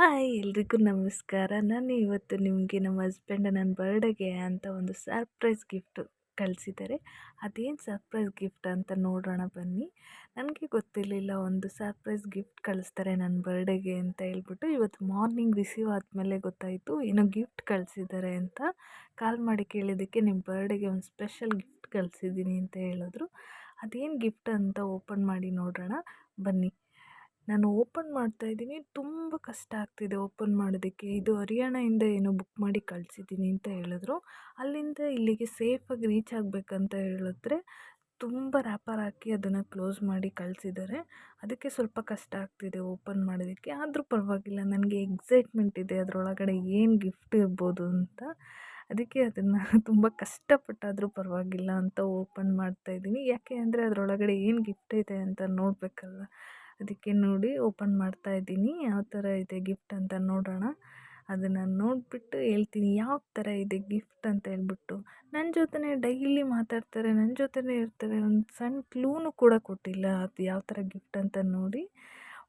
Hi ಎಲ್ರಿಗೂ ನಮಸ್ಕಾರ. ನಾನು ಇವತ್ತು ನಿಮಗೆ ನಮ್ಮ ಹಸ್ಬೆಂಡ್ ನನ್ನ ಬರ್ಡೇಗೆ ಅಂತ ಒಂದು ಸರ್ಪ್ರೈಸ್ ಗಿಫ್ಟ್ ಕಳಿಸಿದ್ದಾರೆ. ಅದೇನು ಸರ್ಪ್ರೈಸ್ ಗಿಫ್ಟ್ ಅಂತ ನೋಡೋಣ ಬನ್ನಿ. ನನಗೆ ಗೊತ್ತಿರಲಿಲ್ಲ ಒಂದು ಸರ್ಪ್ರೈಸ್ ಗಿಫ್ಟ್ ಕಳಿಸ್ತಾರೆ ನನ್ನ ಬರ್ಡೇಗೆ ಅಂತ ಹೇಳ್ಬಿಟ್ಟು. ಇವತ್ತು ಮಾರ್ನಿಂಗ್ ರಿಸೀವ್ ಆದಮೇಲೆ ಗೊತ್ತಾಯಿತು ಏನೋ ಗಿಫ್ಟ್ ಕಳಿಸಿದ್ದಾರೆ ಅಂತ. ಕಾಲ್ ಮಾಡಿ ಕೇಳಿದ್ದಕ್ಕೆ ನಿಮ್ಮ ಬರ್ಡೇಗೆ ಒಂದು ಸ್ಪೆಷಲ್ ಗಿಫ್ಟ್ ಕಳಿಸಿದ್ದೀನಿ ಅಂತ ಹೇಳಿದ್ರು. ಅದೇನು ಗಿಫ್ಟ್ ಅಂತ ಓಪನ್ ಮಾಡಿ ನೋಡೋಣ ಬನ್ನಿ. ನಾನು ಓಪನ್ ಮಾಡ್ತಾಯಿದ್ದೀನಿ, ತುಂಬ ಕಷ್ಟ ಆಗ್ತಿದೆ ಓಪನ್ ಮಾಡೋದಕ್ಕೆ. ಇದು ಹರಿಯಾಣದಿಂದ ಏನೋ ಬುಕ್ ಮಾಡಿ ಕಳಿಸಿದ್ದೀನಿ ಅಂತ ಹೇಳಿದ್ರು. ಅಲ್ಲಿಂದ ಇಲ್ಲಿಗೆ ಸೇಫಾಗಿ ರೀಚ್ ಆಗಬೇಕಂತ ಹೇಳಿದ್ರೆ ತುಂಬ ರ್ಯಾಪರ್ ಹಾಕಿ ಅದನ್ನು ಕ್ಲೋಸ್ ಮಾಡಿ ಕಳಿಸಿದ್ದಾರೆ. ಅದಕ್ಕೆ ಸ್ವಲ್ಪ ಕಷ್ಟ ಆಗ್ತಿದೆ ಓಪನ್ ಮಾಡೋದಕ್ಕೆ. ಆದರೂ ಪರವಾಗಿಲ್ಲ, ನನಗೆ ಎಕ್ಸೈಟ್ಮೆಂಟ್ ಇದೆ ಅದರೊಳಗಡೆ ಏನು ಗಿಫ್ಟ್ ಇರ್ಬೋದು ಅಂತ. ಅದಕ್ಕೆ ಅದನ್ನು ತುಂಬ ಕಷ್ಟಪಟ್ಟಾದರೂ ಪರವಾಗಿಲ್ಲ ಅಂತ ಓಪನ್ ಮಾಡ್ತಾಯಿದ್ದೀನಿ. ಯಾಕೆ ಅಂದರೆ ಅದರೊಳಗಡೆ ಏನು ಗಿಫ್ಟ್ ಇದೆ ಅಂತ ನೋಡಬೇಕಲ್ಲ. ಅದಕ್ಕೆ ನೋಡಿ ಓಪನ್ ಮಾಡ್ತಾಯಿದ್ದೀನಿ. ಯಾವ ಥರ ಇದೆ ಗಿಫ್ಟ್ ಅಂತ ನೋಡೋಣ. ಅದನ್ನು ನೋಡಿಬಿಟ್ಟು ಹೇಳ್ತೀನಿ ಯಾವ ಥರ ಇದೆ ಗಿಫ್ಟ್ ಅಂತ ಹೇಳ್ಬಿಟ್ಟು. ನನ್ನ ಜೊತೆನೇ ಡೈಲಿ ಮಾತಾಡ್ತಾರೆ, ನನ್ನ ಜೊತೆನೇ ಇರ್ತಾರೆ. ಒಂದು ಸಣ್ಣ ಕ್ಲೂನು ಕೂಡ ಕೊಟ್ಟಿಲ್ಲ ಅದು ಯಾವ ಥರ ಗಿಫ್ಟ್ ಅಂತ ನೋಡಿ.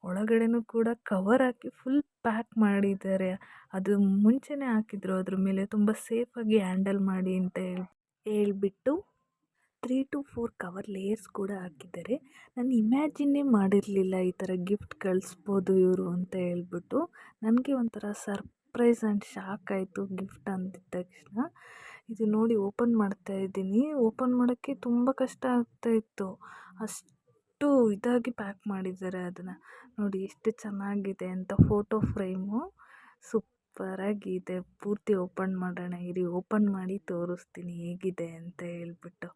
ಒಳಗಡೆನೂ ಕೂಡ ಕವರ್ ಹಾಕಿ ಫುಲ್ ಪ್ಯಾಕ್ ಮಾಡಿದ್ದಾರೆ. ಅದು ಮುಂಚೆನೇ ಹಾಕಿದ್ರು ಅದ್ರ ಮೇಲೆ ತುಂಬ ಸೇಫಾಗಿ ಹ್ಯಾಂಡಲ್ ಮಾಡಿ ಅಂತ ಹೇಳ್ಬಿಟ್ಟು 3 to 4 ಕವರ್ ಲೇಯರ್ಸ್ ಕೂಡ ಹಾಕಿದ್ದಾರೆ. ನಾನು ಇಮ್ಯಾಜಿನ್ನೇ ಮಾಡಿರಲಿಲ್ಲ ಈ ಥರ ಗಿಫ್ಟ್ ಕಳಿಸ್ಬೋದು ಇವರು ಅಂತ ಹೇಳ್ಬಿಟ್ಟು. ನನಗೆ ಒಂಥರ ಸರ್ಪ್ರೈಸ್ ಆ್ಯಂಡ್ ಶಾಕ್ ಆಯಿತು ಗಿಫ್ಟ್ ಅಂದಿದ್ದ ತಕ್ಷಣ. ಇದು ನೋಡಿ ಓಪನ್ ಮಾಡ್ತಾಯಿದ್ದೀನಿ. ಓಪನ್ ಮಾಡೋಕ್ಕೆ ತುಂಬ ಕಷ್ಟ ಆಗ್ತಾಯಿತ್ತು, ಅಷ್ಟು ಇದಾಗಿ ಪ್ಯಾಕ್ ಮಾಡಿದ್ದಾರೆ ಅದನ್ನು. ನೋಡಿ ಎಷ್ಟು ಚೆನ್ನಾಗಿದೆ ಅಂತ. ಫೋಟೋ ಫ್ರೇಮು ಸೂಪರಾಗಿದೆ. ಪೂರ್ತಿ ಓಪನ್ ಮಾಡೋಣ ಇರಿ, ಓಪನ್ ಮಾಡಿ ತೋರಿಸ್ತೀನಿ ಹೇಗಿದೆ ಅಂತ ಹೇಳ್ಬಿಟ್ಟು.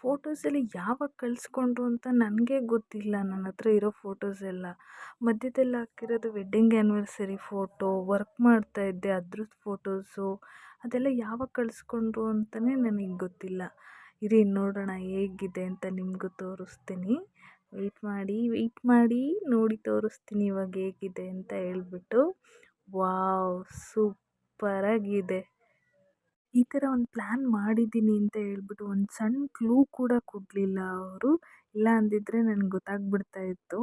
ಫೋಟೋಸೆಲ್ಲ ಯಾವಾಗ ಕಳಿಸ್ಕೊಂಡ್ರು ಅಂತ ನನಗೆ ಗೊತ್ತಿಲ್ಲ. ನನ್ನ ಹತ್ರ ಇರೋ ಫೋಟೋಸ್ ಎಲ್ಲ ಮಧ್ಯದಲ್ಲಿ ಹಾಕಿರೋದು ವೆಡ್ಡಿಂಗ್ ಆ್ಯನಿವರ್ಸರಿ ಫೋಟೋ, ವರ್ಕ್ ಮಾಡ್ತಾಯಿದ್ದೆ ಅದ್ರದ್ದು ಫೋಟೋಸು, ಅದೆಲ್ಲ ಯಾವಾಗ ಕಳಿಸ್ಕೊಂಡ್ರು ಅಂತಲೇ ನನಗೆ ಗೊತ್ತಿಲ್ಲ. ಇರಿ ನೋಡೋಣ ಹೇಗಿದೆ ಅಂತ ನಿಮಗೂ ತೋರಿಸ್ತೀನಿ. ವೆಯ್ಟ್ ಮಾಡಿ ನೋಡಿ ತೋರಿಸ್ತೀನಿ ಇವಾಗ ಹೇಗಿದೆ ಅಂತ ಹೇಳ್ಬಿಟ್ಟು. ವಾವ್, ಸೂಪರಾಗಿದೆ. ಈ ಥರ ಒಂದು ಪ್ಲ್ಯಾನ್ ಮಾಡಿದ್ದೀನಿ ಅಂತ ಹೇಳ್ಬಿಟ್ಟು ಒಂದು ಸಣ್ಣ ಕ್ಲೂ ಕೂಡ ಕೊಡಲಿಲ್ಲ ಅವರು. ಇಲ್ಲ ಅಂದಿದ್ದರೆ ನನಗೆ ಗೊತ್ತಾಗ್ಬಿಡ್ತಾ ಇತ್ತು.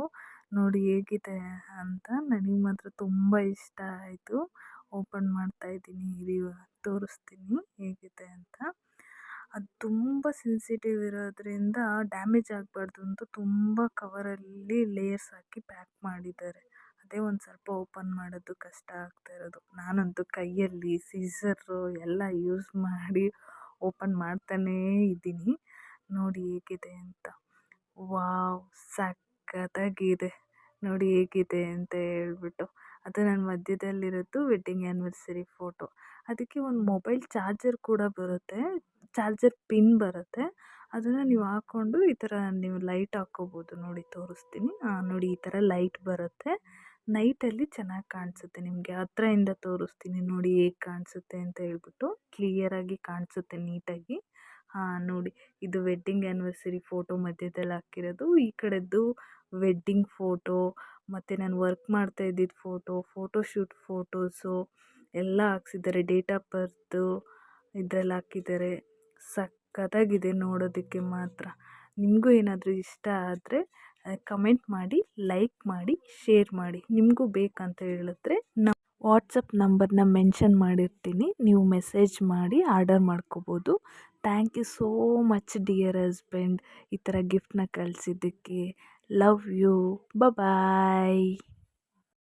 ನೋಡಿ ಹೇಗಿದೆ ಅಂತ. ನನಗೆ ಮಾತ್ರ ತುಂಬ ಇಷ್ಟ ಆಯಿತು. ಓಪನ್ ಮಾಡ್ತಾಯಿದ್ದೀನಿ ಇರಿ, ತೋರಿಸ್ತೀನಿ ಹೇಗಿದೆ ಅಂತ. ಅದು ತುಂಬ ಸೆನ್ಸಿಟಿವ್ ಇರೋದ್ರಿಂದ ಡ್ಯಾಮೇಜ್ ಆಗಬಾರ್ದು ಅಂತ ತುಂಬ ಕವರಲ್ಲಿ ಲೇಯರ್ಸ್ ಹಾಕಿ ಪ್ಯಾಕ್ ಮಾಡಿದ್ದಾರೆ. ಅದೇ ಒಂದು ಸ್ವಲ್ಪ ಓಪನ್ ಮಾಡೋದು ಕಷ್ಟ ಆಗ್ತಾ ಇರೋದು. ನಾನಂತೂ ಕೈಯಲ್ಲಿ ಸೀಸರು ಎಲ್ಲ ಯೂಸ್ ಮಾಡಿ ಓಪನ್ ಮಾಡ್ತಾನೇ ಇದ್ದೀನಿ. ನೋಡಿ ಹೇಗಿದೆ ಅಂತ. ವಾವ್, ಸಖತ್ತಾಗಿದೆ. ನೋಡಿ ಹೇಗಿದೆ ಅಂತ ಹೇಳ್ಬಿಟ್ಟು. ಅದು ನನ್ನ ಮಧ್ಯದಲ್ಲಿರೋದು ವೆಡ್ಡಿಂಗ್ ಆ್ಯನಿವರ್ಸರಿ ಫೋಟೋ. ಅದಕ್ಕೆ ಒಂದು ಮೊಬೈಲ್ ಚಾರ್ಜರ್ ಕೂಡ ಬರುತ್ತೆ, ಚಾರ್ಜರ್ ಪಿನ್ ಬರುತ್ತೆ. ಅದನ್ನು ನೀವು ಹಾಕ್ಕೊಂಡು ಈ ಥರ ನೀವು ಲೈಟ್ ಹಾಕ್ಕೋಬೋದು. ನೋಡಿ ತೋರಿಸ್ತೀನಿ. ನೋಡಿ ಈ ಥರ ಲೈಟ್ ಬರುತ್ತೆ. ನೈಟಲ್ಲಿ ಚೆನ್ನಾಗಿ ಕಾಣಿಸುತ್ತೆ. ನಿಮಗೆ ಹತ್ರದಿಂದ ತೋರಿಸ್ತೀನಿ ನೋಡಿ ಹೇಗೆ ಕಾಣಿಸುತ್ತೆ ಅಂತ ಹೇಳ್ಬಿಟ್ಟು. ಕ್ಲಿಯರಾಗಿ ಕಾಣಿಸುತ್ತೆ ನೀಟಾಗಿ. ನೋಡಿ ಇದು ವೆಡ್ಡಿಂಗ್ ಆ್ಯನಿವರ್ಸರಿ ಫೋಟೋ ಮಧ್ಯದಲ್ಲಿ ಹಾಕಿರೋದು. ಈ ಕಡೆದ್ದು ವೆಡ್ಡಿಂಗ್ ಫೋಟೋ, ಮತ್ತು ನಾನು ವರ್ಕ್ ಮಾಡ್ತಾ ಇದ್ದಿದ್ದು ಫೋಟೋಶೂಟ್ ಫೋಟೋಸು ಎಲ್ಲ ಹಾಕ್ಸಿದ್ದಾರೆ. ಡೇಟ್ ಆಫ್ ಬರ್ತು ಇದರಲ್ಲಿ ಹಾಕಿದ್ದಾರೆ. ಸಖತ್ತಾಗಿದೆ ನೋಡೋದಕ್ಕೆ ಮಾತ್ರ. ನಿಮಗೂ ಏನಾದರೂ ಇಷ್ಟ ಆದರೆ ಕಮೆಂಟ್ ಮಾಡಿ, ಲೈಕ್ ಮಾಡಿ, ಶೇರ್ ಮಾಡಿ. ನಿಮಗೂ ಬೇಕಂತ ಹೇಳಿದ್ರೆ ವಾಟ್ಸಪ್ ನಂಬರ್ನ ಮೆನ್ಷನ್ ಮಾಡಿರ್ತೀನಿ, ನೀವು ಮೆಸೇಜ್ ಮಾಡಿ ಆರ್ಡರ್ ಮಾಡ್ಕೋಬೋದು. Thank you so much dear husband, ಈ ಥರ ಗಿಫ್ಟ್ನ ಕಳಿಸಿದ್ದಕ್ಕೆ. Love you. ಬಾಯ್.